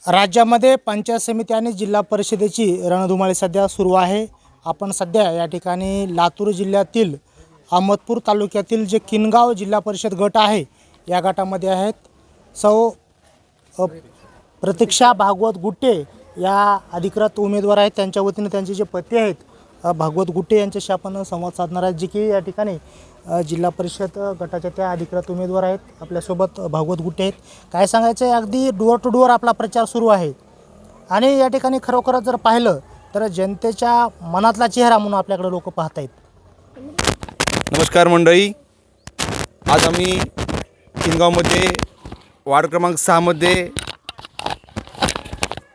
राज्यामध्ये पंचायत समिती आणि जिल्हा परिषदेची रणधुमाळी सध्या सुरू आहे. आपण सध्या या ठिकाणी लातूर जिल्ह्यातील अहमदपूर तालुक्यातील जे किनगाव जिल्हा परिषद गट आहे या गटामध्ये आहेत. सौ प्रतीक्षा भागवत गुट्टे या अधिकृत उमेदवार आहेत. त्यांच्या वतीने त्यांचे जे पती आहेत भागवत गुट्टे यांच्याशी आपण संवाद साधणार आहेत, जे की या ठिकाणी जिल्हा परिषद गटाच्या त्या अधिकृत उमेदवार आहेत. आपल्यासोबत भागवत गुट्टे आहेत. काय सांगायचं आहे, अगदी डोअर टू डोअर आपला प्रचार सुरू आहे आणि या ठिकाणी खरोखरच जर पाहिलं तर जनतेच्या मनातला चेहरा म्हणून आपल्याकडे लोक पाहत आहेत. नमस्कार मंडळी, आज आम्ही किनगावमध्ये वार्ड क्रमांक 6मध्ये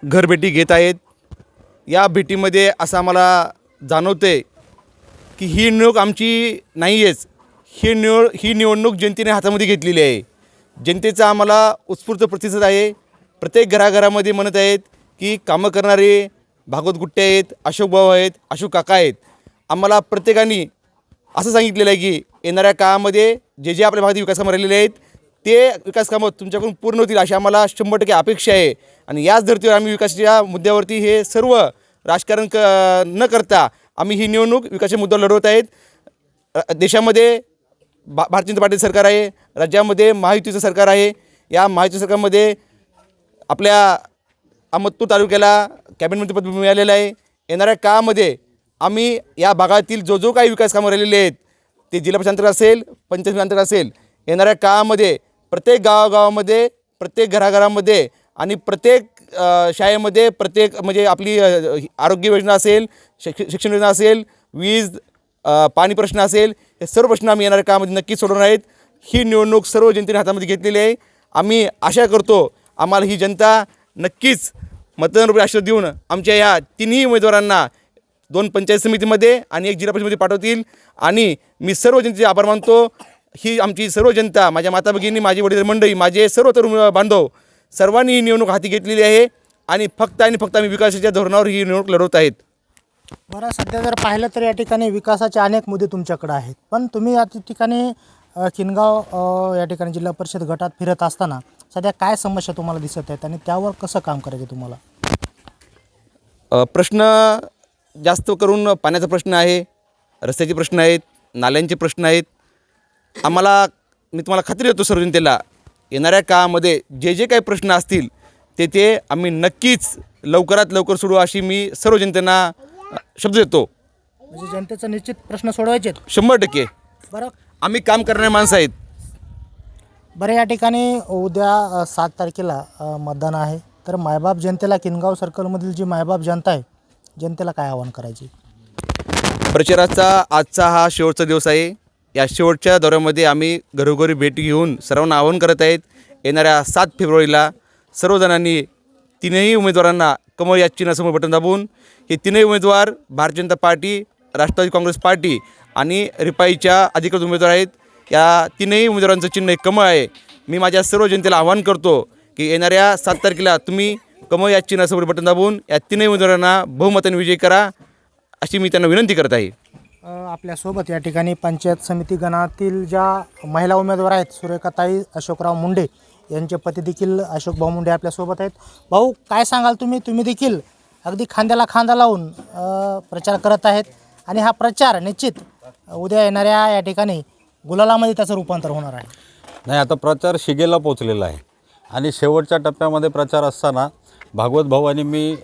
घरभेटी घेत आहेत. या भेटीमध्ये असं आम्हाला जाणवते की ही निवडणूक आमची नाही आहेच. ही निवडणूक जनतेने हातामध्ये घेतलेली आहे. जनतेचा आम्हाला उत्स्फूर्त प्रतिसाद आहे. प्रत्येक घराघरामध्ये म्हणत आहेत की कामं करणारे भागवत गुट्टे आहेत, अशोक भाऊ आहेत, अशोक काका आहेत. आम्हाला प्रत्येकाने असं सांगितलेलं आहे की येणाऱ्या काळामध्ये जे आपल्या भागात विकास कामं राहिलेले आहेत ते विकास कामं तुमच्याकडून पूर्ण होतील अशी आम्हाला 100% अपेक्षा आहे. आणि याच धर्तीवर आम्ही विकासाच्या मुद्द्यावरती हे सर्व राजकारण न करता आम्ही ही निवडणूक विकासाच्या मुद्द्यावर लढवत आहेत. देशामध्ये भारतीय जनता पार्टी सरकार आहे, राज्यामध्ये महायुतीचं सरकार आहे. या महायुती सरकारमध्ये आपल्या अहमदपूर तालुक्याला कॅबिनेट मंत्रीपद मिळालेलं आहे. येणाऱ्या काळामध्ये आम्ही या भागातील जो काही विकास कामं राहिलेले आहेत ते जिल्हा परिषद अंतर्गत असेल, पंचायत समिती अंतर्गत असेल, येणाऱ्या काळामध्ये प्रत्येक गावागावामध्ये, प्रत्येक घराघरामध्ये आणि प्रत्येक शाळेमध्ये, प्रत्येक म्हणजे आपली आरोग्य योजना असेल, शिक्षण योजना असेल, वीज पाणी प्रश्न असेल, हे सर्व प्रश्न आम्ही येणाऱ्या काळामध्ये नक्कीच सोडवणार आहेत. ही निवडणूक सर्व जनतेने हातामध्ये घेतलेली आहे. आम्ही आशा करतो आम्हाला ही जनता नक्कीच मतदानरूपी आशीर्वाद देऊन आमच्या या तिन्ही उमेदवारांना 2 पंचायत समितीमध्ये आणि 1 जिल्हा परिषदेमध्ये पाठवतील. आणि मी सर्व जनतेचे आभार मानतो. ही आमची सर्व जनता, माझ्या माता भगिनी, माझी वडील मंडळी, माझे सर्व तरुण बांधव सर्वांनी ही निवडणूक हाती घेतलेली आहे आणि फक्त आम्ही विकासाच्या धोरणावर ही निवडणूक लढवत आहेत. बरं, सध्या जर पाहिलं तर या ठिकाणी विकासाचे अनेक मुद्दे तुमच्याकडे आहेत, पण तुम्ही या ठिकाणी किनगाव या ठिकाणी जिल्हा परिषद गटात फिरत असताना सध्या काय समस्या तुम्हाला दिसत आहेत आणि त्यावर कसं काम करायचं तुम्हाला? प्रश्न जास्त करून पाण्याचा प्रश्न आहे, रस्त्याचे प्रश्न आहेत, नाल्यांचे प्रश्न आहेत. मी तुम्हाला खात्री देतो सर्व जनतेला, येणाऱ्या काळामध्ये जे काही प्रश्न असतील ते आम्ही नक्कीच लवकरात लवकर सोडवू अशी मी सर्व जनतेला शब्द देतो. म्हणजे जनतेचा निश्चित प्रश्न सोडवायचे 100%. बरं, आम्ही काम करणारे माणसं आहेत. बरं, या ठिकाणी उद्या 7 तारखेला मतदान आहे, तर मायबाप जनतेला, किनगाव सर्कलमधील जी मायबाप जनता आहे, जनतेला काय आवाहन करायचे? प्रचाराचा आजचा हा शेवटचा दिवस आहे. या शेवटच्या दौऱ्यामध्ये आम्ही घरोघरी भेट घेऊन सर्वांना आवाहन करत आहेत. येणाऱ्या 7 फेब्रुवारीला सर्वजणांनी तीनही उमेदवारांना कमळ या चिन्हासमोर बटन दाबून, हे तीनही उमेदवार भारतीय जनता पार्टी, राष्ट्रवादी काँग्रेस पार्टी आणि रिपाईच्या अधिकृत उमेदवार आहेत. या तीनही उमेदवारांचं चिन्ह कमळ आहे. मी माझ्या सर्व जनतेला आवाहन करतो की येणाऱ्या 7 तारखेला तुम्ही कमळ या चिन्हासमोर बटन दाबून या तीनही उमेदवारांना बहुमताने विजयी करा अशी मी त्यांना विनंती करत आहे. आपल्यासोबत या ठिकाणी पंचायत समिती गणातील ज्या महिला उमेदवार आहेत, सुरेखाताई अशोकराव मुंडे यांचे पती देखील अशोक भाऊ मुंडे आपल्यासोबत आहेत. भाऊ, काय सांगाल तुम्ही देखील अगदी खांद्याला खांदा लावून प्रचार करत आहेत आणि हा प्रचार निश्चित उद्या येणाऱ्या या ठिकाणी गुलालामध्ये त्याचं रूपांतर होणार आहे. नाही, आता प्रचार शिगेला पोचलेला आहे आणि शेवटच्या टप्प्यामध्ये प्रचार असताना भागवत भाऊ आणि मी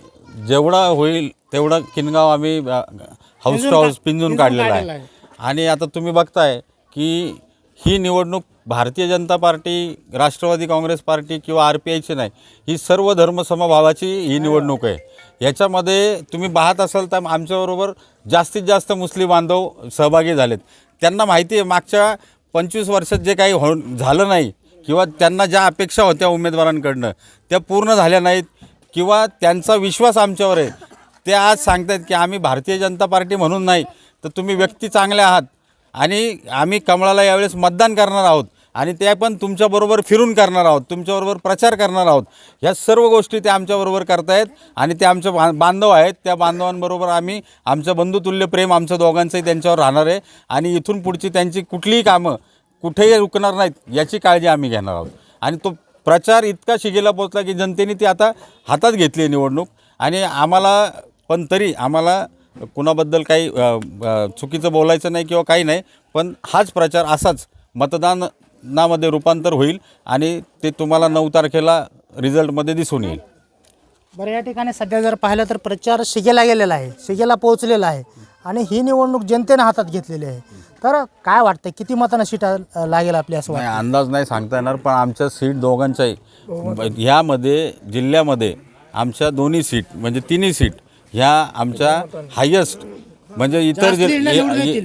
जेवढा होईल तेवढा किनगाव आम्ही हाऊस टू हाऊस पिंजून काढलेला आहे. आणि आता तुम्ही बघताय की ही निवडणूक भारतीय जनता पार्टी, राष्ट्रवादी काँग्रेस पार्टी किंवा RPIची नाही, ही सर्व धर्मसमभावाची ही निवडणूक आहे. याच्यामध्ये तुम्ही पाहत असाल तर आमच्याबरोबर जास्तीत जास्त मुस्लिम बांधव सहभागी झालेत. त्यांना माहिती आहे मागच्या 25 वर्षात जे काही झालं नाही किंवा त्यांना ज्या अपेक्षा होत्या उमेदवारांकडनं त्या पूर्ण झाल्या नाहीत किंवा त्यांचा विश्वास आमच्यावर आहे. ते आज सांगतात की आम्ही भारतीय जनता पार्टी म्हणून नाही तर तुम्ही व्यक्ती चांगले आहात आणि आम्ही कमळाला यावेळेस मतदान करणार आहोत आणि ते पण तुमच्याबरोबर फिरून करणार आहोत, तुमच्याबरोबर प्रचार करणार आहोत. ह्या सर्व गोष्टी ते आमच्याबरोबर करतायत आणि ते आमचे बांधव आहेत. त्या बांधवांबरोबर आम्ही आमचं बंधुतुल्य प्रेम आमचं दोघांचंही त्यांच्यावर राहणार आहे आणि इथून पुढची त्यांची कुठलीही कामं कुठेही रुकणार नाहीत याची काळजी आम्ही घेणार आहोत. आणि तो प्रचार इतका शिगेला पोचला की जनतेने ती आता हातात घेतली आहे निवडणूक. आणि आम्हाला पण तरी आम्हाला कुणाबद्दल काही चुकीचं बोलायचं नाही किंवा काही नाही, पण हाच प्रचार असाच मतदानामध्ये रूपांतर होईल आणि ते तुम्हाला 9 तारखेला रिझल्टमध्ये दिसून येईल. बरं, या ठिकाणी सध्या जर पाहिलं तर प्रचार शिगेला गेलेला आहे, शिगेला पोहोचलेला आहे आणि ही निवडणूक जनतेने हातात घेतलेली आहे. तर काय वाटतं, किती मतांना सीट लागेल आपली असं नाही, वाटतं? अंदाज नाही सांगता येणार, पण आमच्या सीट दोघांच्याही ह्यामध्ये जिल्ह्यामध्ये आमच्या दोन्ही सीट म्हणजे तिन्ही सीट ह्या आमच्या हायेस्ट म्हणजे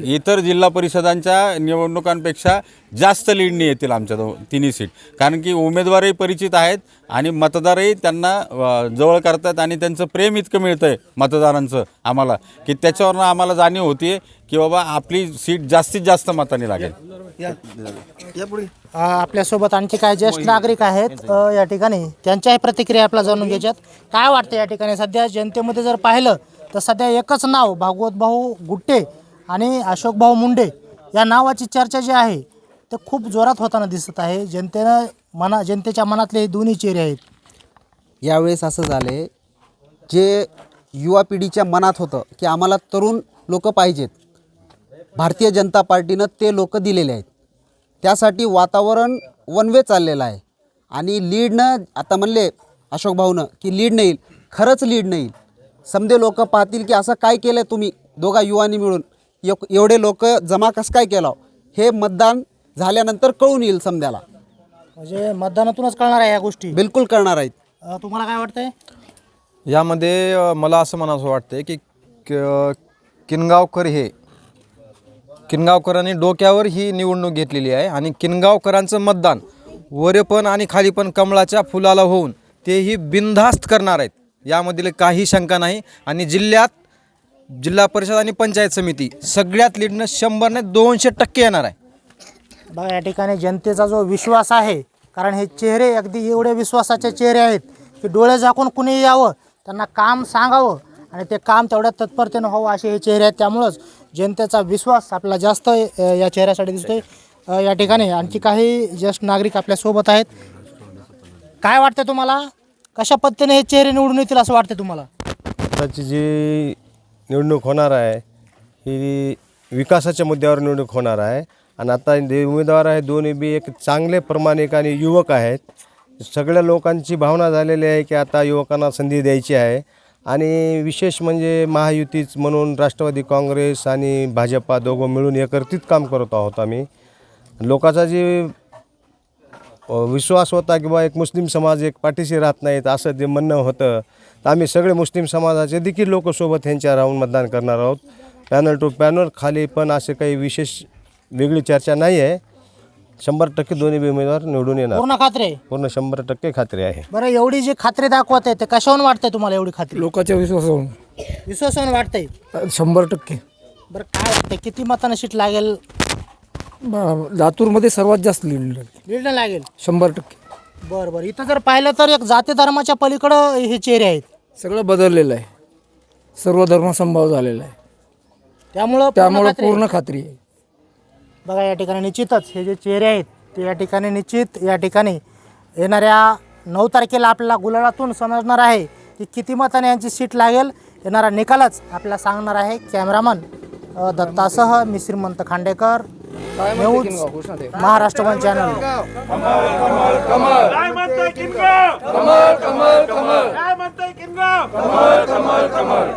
इतर जिल्हा परिषदांच्या निवडणुकांपेक्षा जास्त लीडनी येतील आमच्या तिन्ही सीट. कारण की उमेदवारही परिचित आहेत आणि मतदारही त्यांना जवळ करतात आणि त्यांचं प्रेम इतकं मिळतं आहे मतदारांचं आम्हाला की त्याच्यावरनं आम्हाला जाणीव होती की बाबा आपली सीट जास्तीत जास्त मतांनी लागेल. आपल्यासोबत आणखी काय ज्येष्ठ नागरिक आहेत या ठिकाणी, त्यांच्याही प्रतिक्रिया आपल्याला जाणून घ्यायच्यात. काय वाटतं या ठिकाणी सध्या जनतेमध्ये जर पाहिलं तर सध्या एकच नाव भागवत भाऊ गुट्टे आणि अशोक भाऊ मुंडे या नावाची चर्चा जी आहे ते खूप जोरात होताना दिसत आहे. जनतेच्या मनातले हे दोन्ही चेहरे आहेत. यावेळेस असं झाले, जे युवा पिढीच्या मनात होतं की आम्हाला तरुण लोक पाहिजेत, भारतीय जनता पार्टीनं ते लोक दिलेले आहेत. त्यासाठी वातावरण वन वे चाललेलं आहे आणि लीडनं आता म्हणले अशोक भाऊनं की लीड नाही येईल. खरंच लीड नाही येईल. समधे लोक पाहतील की असं काय केलं तुम्ही दोघा युवांनी मिळून, एवढे लोक जमा कसं काय केलं, हे मतदान झाल्यानंतर कळून येईल समध्याला. म्हणजे मतदानातूनच कळणार आहे या गोष्टी. बिलकुल करणार आहेत. तुम्हाला काय वाटतंय? यामध्ये मला असं म्हणावं वाटतं की किनगावकरांनी डोक्यावर ही निवडणूक घेतलेली आहे आणि किनगावकरांचं मतदान वरेपण आणि खालीपण कमळाच्या फुलाला होऊन तेही बिनधास्त करणार आहेत. यामधील काही शंका नाही. आणि जिल्हा परिषद आणि पंचायत समिती सगळ्यात लीडनं 100 नाही 200% येणार आहे. बघा, या ठिकाणी जनतेचा जो विश्वास आहे, कारण हे चेहरे अगदी एवढे विश्वासाचे चेहरे आहेत की डोळे झाकून कुणी यावं, त्यांना काम सांगावं आणि ते काम तेवढ्या तत्परतेनं व्हावं असे हे चेहरे आहेत. त्यामुळंच जनतेचा विश्वास आपला जास्त या चेहऱ्यासाठी दिसतोय. या ठिकाणी आणखी काही ज्येष्ठ नागरिक आपल्यासोबत आहेत. काय वाटतं तुम्हाला, कशा पद्धतीने हे चेहरे निवडून येतील असं वाटतं तुम्हाला? आताची जी निवडणूक होणार आहे ही विकासाच्या मुद्द्यावर निवडणूक होणार आहे. आणि आता जे उमेदवार आहेत दोन्ही बी एक चांगले प्रामाणिक आणि युवक आहेत. सगळ्या लोकांची भावना झालेली आहे की आता युवकांना संधी द्यायची आहे. आणि विशेष म्हणजे महायुतीच म्हणून राष्ट्रवादी काँग्रेस आणि भाजपा दोघं मिळून एकत्रित काम करत आहोत आम्ही. लोकांचा जे विश्वास होता की बा एक मुस्लिम समाज एक पाठीशी राहत नाहीत असं जे म्हणणं होतं, तर आम्ही सगळे मुस्लिम समाजाचे देखील लोकसोबत ह्यांच्या राहून मतदान करणार आहोत. पॅनल टू पॅनल खाली पण असे काही विशेष वेगळी चर्चा नाही आहे. 100% दोन्ही उमेदवार निवडून येणार. पूर्ण खात्री आहे? पूर्ण 100% खात्री आहे. बरं, एवढी जी खात्री दाखवत आहे ते कशावरून वाटतंय तुम्हाला? एवढी खात्री लोकांच्या विश्वासावरून विश्वासावरून वाटतंय? 100%. बरं, काय वाटतंय किती मतांना सीट लागेल? लातूरमध्ये सर्वात जास्त लीड लीड लागेल 100%. बरं बरं. इथं जर पाहिलं तर एक जाती धर्माच्या पलीकडं हे चेहरे आहेत. सगळं बदललेलं आहे, सर्व धर्म संभाव झालेला आहे, त्यामुळं पूर्ण खात्री आहे. बघा, या ठिकाणी निश्चितच हे जे चेहरे आहेत ते या ठिकाणी निश्चित या ठिकाणी येणाऱ्या 9 तारखेला आपल्याला गुलालातून समजणार आहे की किती मताने यांची सीट लागेल. येणारा निकालच आपल्याला सांगणार आहे. कॅमेरामन दत्तासह मी श्रीमंत Khandekar, news Maharashtra one channel. काय म्हणताय किनगाव? कमळ कमळ कमळ. काय म्हणताय किनगाव? कमळ कमळ कमळ.